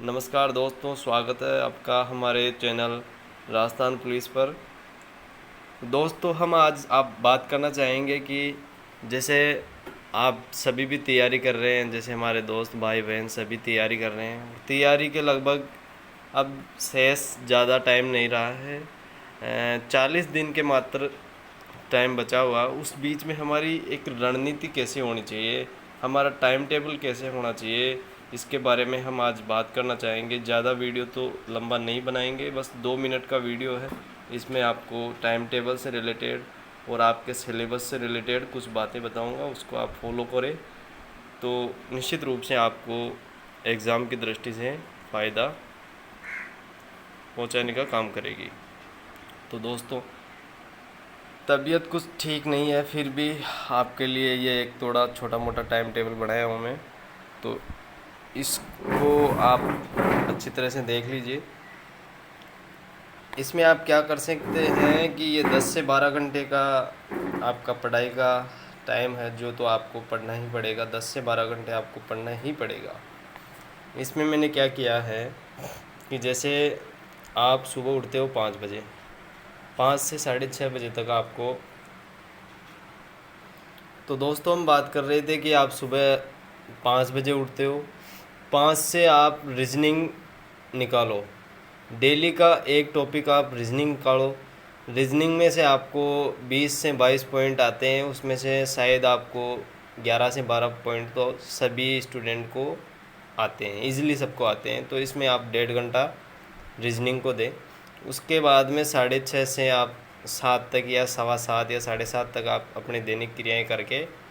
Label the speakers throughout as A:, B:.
A: नमस्कार दोस्तों, स्वागत है आपका हमारे चैनल राजस्थान पुलिस पर। दोस्तों, हम आज आप बात करना चाहेंगे कि जैसे आप सभी भी तैयारी कर रहे हैं, जैसे हमारे दोस्त भाई बहन सभी तैयारी कर रहे हैं। तैयारी के लगभग अब शेष ज़्यादा टाइम नहीं रहा है, 40 दिन के मात्र टाइम बचा हुआ। उस बीच में हमारी एक रणनीति कैसे होनी चाहिए, हमारा टाइम टेबल कैसे होना चाहिए, इसके बारे में हम आज बात करना चाहेंगे। ज़्यादा वीडियो तो लंबा नहीं बनाएंगे, बस 2 मिनट का वीडियो है। इसमें आपको टाइम टेबल से रिलेटेड और आपके सिलेबस से रिलेटेड कुछ बातें बताऊंगा, उसको आप फॉलो करें तो निश्चित रूप से आपको एग्ज़ाम की दृष्टि से फ़ायदा पहुंचाने का काम करेगी। तो दोस्तों, तबीयत कुछ ठीक नहीं है, फिर भी आपके लिए ये एक थोड़ा छोटा मोटा टाइम टेबल बनाया हूँ मैं, तो इसको आप अच्छी तरह से देख लीजिए। इसमें आप क्या कर सकते हैं कि ये 10 से 12 घंटे का आपका पढ़ाई का टाइम है, जो तो आपको पढ़ना ही पड़ेगा। 10 से 12 घंटे आपको पढ़ना ही पड़ेगा। इसमें मैंने क्या किया है कि जैसे आप सुबह उठते हो 5 बजे, 5 से 6:30 बजे तक आपको, तो दोस्तों हम बात कर रहे थे कि आप सुबह 5 बजे उठते हो, 5 से आप रीजनिंग निकालो। डेली का एक टॉपिक आप रीजनिंग निकालो। रीजनिंग में से आपको 20 से 22 पॉइंट आते हैं, उसमें से शायद आपको 11 से 12 पॉइंट तो सभी स्टूडेंट को आते हैं, इजीली सबको आते हैं। तो इसमें आप 1.5 घंटा रीजनिंग को दें। उसके बाद में 6:30 से आप 7 तक या 7:15 या 7:30 तक आप अपने दैनिक क्रियाएं करके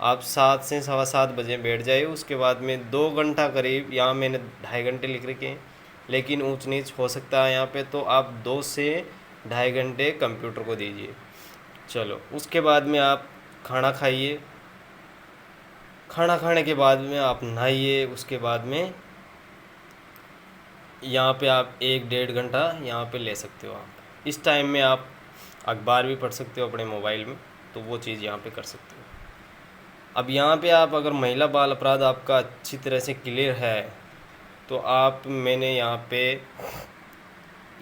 A: आप 7 से 7:15 बजे बैठ जाइए। उसके बाद में 2 घंटा करीब, यहाँ मैंने 2.5 घंटे लिख रखे हैं लेकिन ऊंच नीच हो सकता है यहाँ पे, तो आप 2 से 2.5 घंटे कंप्यूटर को दीजिए। चलो, उसके बाद में आप खाना खाइए। खाना खाने के बाद में आप नहाइए। उसके बाद में यहाँ पे आप 1-1.5 घंटा यहाँ पे ले सकते हो। आप इस टाइम में आप अखबार भी पढ़ सकते हो अपने मोबाइल में, तो वो चीज़ यहाँ पे कर सकते हो। अब यहाँ पे आप अगर महिला बाल अपराध आपका अच्छी तरह से क्लियर है, तो आप, मैंने यहाँ पे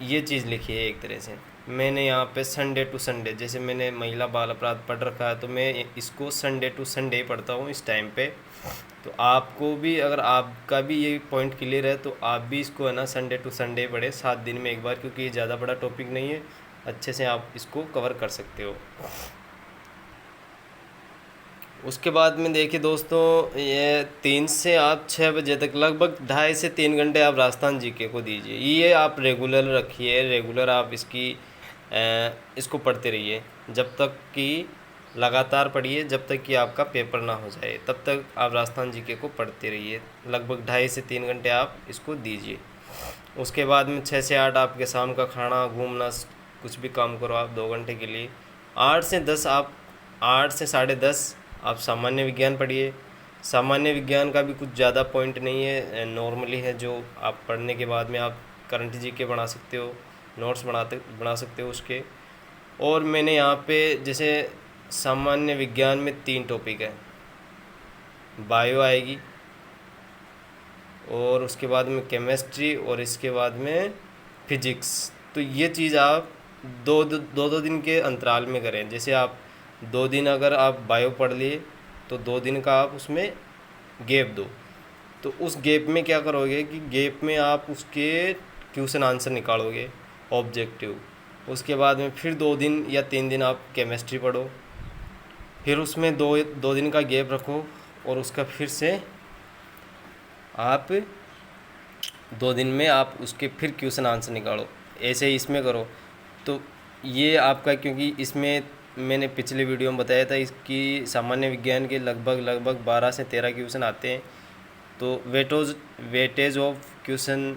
A: ये चीज़ लिखी है एक तरह से, मैंने यहाँ पे संडे टू संडे, जैसे मैंने महिला बाल अपराध पढ़ रखा है तो मैं इसको संडे टू संडे ही पढ़ता हूँ इस टाइम पे। तो आपको भी, अगर आपका भी ये पॉइंट क्लियर है तो आप भी इसको है ना संडे टू संडे पढ़े 7 दिन में एक बार, क्योंकि ये ज़्यादा बड़ा टॉपिक नहीं है, अच्छे से आप इसको कवर कर सकते हो। उसके बाद में देखिए दोस्तों, ये 3 से आप 6 बजे तक लगभग 2.5 से 3 घंटे आप राजस्थान जीके को दीजिए। ये आप रेगुलर रखिए, रेगुलर आप इसको पढ़ते रहिए, जब तक कि लगातार पढ़िए, जब तक कि आपका पेपर ना हो जाए, तब तक आप राजस्थान जीके को पढ़ते रहिए। लगभग 2.5 से 3 घंटे आप इसको दीजिए। उसके बाद में 6 से 8 आपके शाम का खाना, घूमना, कुछ भी काम करो आप 2 घंटे के लिए। 8 से 10:30 आप सामान्य विज्ञान पढ़िए। सामान्य विज्ञान का भी कुछ ज़्यादा पॉइंट नहीं है, नॉर्मली है, जो आप पढ़ने के बाद में आप करंट जीके बना सकते हो, नोट्स बना सकते हो उसके। और मैंने यहाँ पे जैसे सामान्य विज्ञान में 3 टॉपिक है, बायो आएगी, और उसके बाद में केमिस्ट्री, और इसके बाद में फिजिक्स। तो ये चीज़ आप दो दिन के अंतराल में करें। जैसे आप 2 दिन अगर आप बायो पढ़ लिए तो 2 दिन का आप उसमें गैप दो। तो उस गैप में क्या करोगे कि गैप में आप उसके क्वेश्चन आंसर निकालोगे, ऑब्जेक्टिव। उसके बाद में फिर 2 दिन या 3 दिन आप केमिस्ट्री पढ़ो, फिर उसमें दो दिन का गैप रखो, और उसका फिर से आप 2 दिन में आप उसके फिर क्वेश्चन आंसर निकालो। ऐसे ही इसमें करो। तो ये आपका, क्योंकि इसमें मैंने पिछले वीडियो में बताया था, इसकी सामान्य विज्ञान के लगभग 12 से 13 क्वेश्चन आते हैं। तो वेटेज ऑफ क्वेश्चन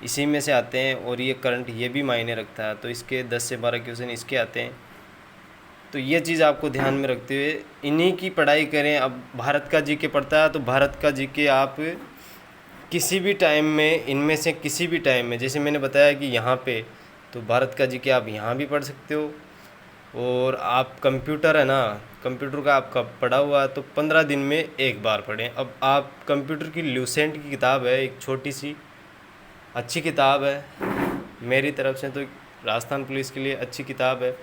A: इसी में से आते हैं, और ये करंट ये भी मायने रखता है, तो इसके 10 से 12 क्वेश्चन इसके आते हैं। तो ये चीज़ आपको ध्यान में रखते हुए इन्हीं की पढ़ाई करें। अब भारत का जीके पढ़ता है तो भारत का जीके आप किसी भी टाइम में, इनमें से किसी भी टाइम में, जैसे मैंने बताया कि यहाँ पे, तो भारत का जीके आप यहाँ भी पढ़ सकते हो। और आप कंप्यूटर है ना, कंप्यूटर का आपका पढ़ा हुआ है तो 15 दिन में एक बार पढ़ें। अब आप कंप्यूटर की ल्यूसेंट की किताब है एक छोटी सी, अच्छी किताब है मेरी तरफ से, तो राजस्थान पुलिस के लिए अच्छी किताब है।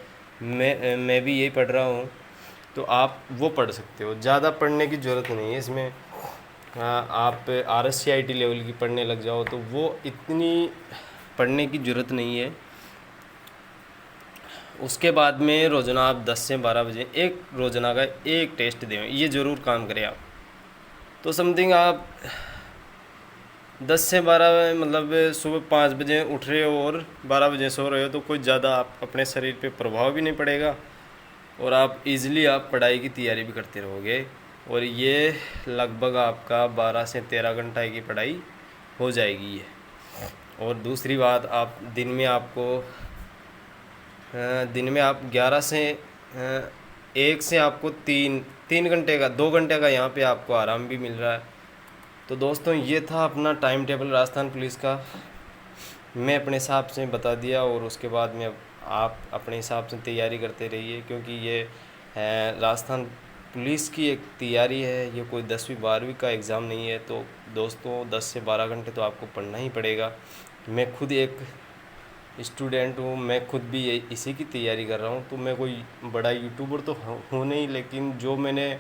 A: मैं भी यही पढ़ रहा हूँ, तो आप वो पढ़ सकते हो। ज़्यादा पढ़ने की ज़रूरत नहीं है इसमें। आप RSCIT लेवल की पढ़ने लग जाओ तो वो इतनी पढ़ने की ज़रूरत नहीं है। उसके बाद में रोज़ाना आप 10 से 12 बजे एक रोज़ाना का एक टेस्ट दें, ये ज़रूर काम करें आप। तो समथिंग आप 10 से 12 मतलब सुबह 5 बजे उठ रहे हो और 12 बजे सो रहे हो, तो कोई ज़्यादा आप अपने शरीर पे प्रभाव भी नहीं पड़ेगा और आप इजीली आप पढ़ाई की तैयारी भी करते रहोगे। और ये लगभग आपका 12 से 13 घंटा की पढ़ाई हो जाएगी ये। और दूसरी बात, आप दिन में आप 11 से 1 से आपको 3 घंटे का 2 घंटे का यहाँ पे आपको आराम भी मिल रहा है। तो दोस्तों ये था अपना टाइम टेबल राजस्थान पुलिस का, मैं अपने हिसाब से बता दिया। और उसके बाद में आप अपने हिसाब से तैयारी करते रहिए, क्योंकि ये राजस्थान पुलिस की एक तैयारी है, ये कोई 10वीं 12वीं का एग्ज़ाम नहीं है। तो दोस्तों 10 से 12 घंटे तो आपको पढ़ना ही पड़ेगा। मैं खुद एक स्टूडेंट हूँ, मैं खुद भी इसी की तैयारी कर रहा हूँ। तो मैं कोई बड़ा यूट्यूबर तो हूँ नहीं, लेकिन जो मैंने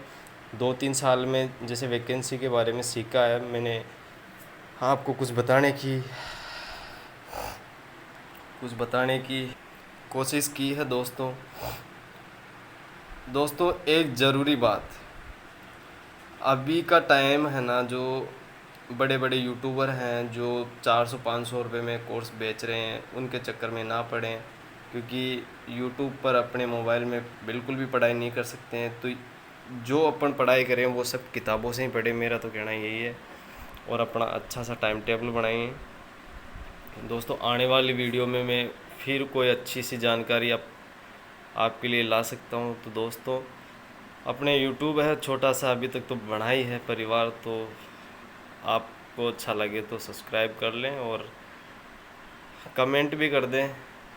A: 2-3 साल में जैसे वैकेंसी के बारे में सीखा है, मैंने आपको कुछ बताने की कोशिश की है दोस्तों। एक ज़रूरी बात, अभी का टाइम है ना, जो बड़े बड़े यूट्यूबर हैं जो 400-500 रुपये में कोर्स बेच रहे हैं, उनके चक्कर में ना पड़ें, क्योंकि यूट्यूब पर अपने मोबाइल में बिल्कुल भी पढ़ाई नहीं कर सकते हैं। तो जो अपन पढ़ाई करें वो सब किताबों से ही पढ़ें, मेरा तो कहना यही है। और अपना अच्छा सा टाइम टेबल बनाएं दोस्तों। आने वाली वीडियो में मैं फिर कोई अच्छी सी जानकारी आपके लिए ला सकता हूँ। तो दोस्तों अपने यूट्यूब है छोटा सा, अभी तक तो बढ़ाई है परिवार, तो आपको अच्छा लगे तो सब्सक्राइब कर लें और कमेंट भी कर दें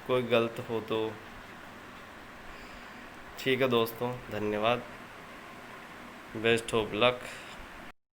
A: कोई गलत हो तो। ठीक है दोस्तों, धन्यवाद, बेस्ट ऑफ लक।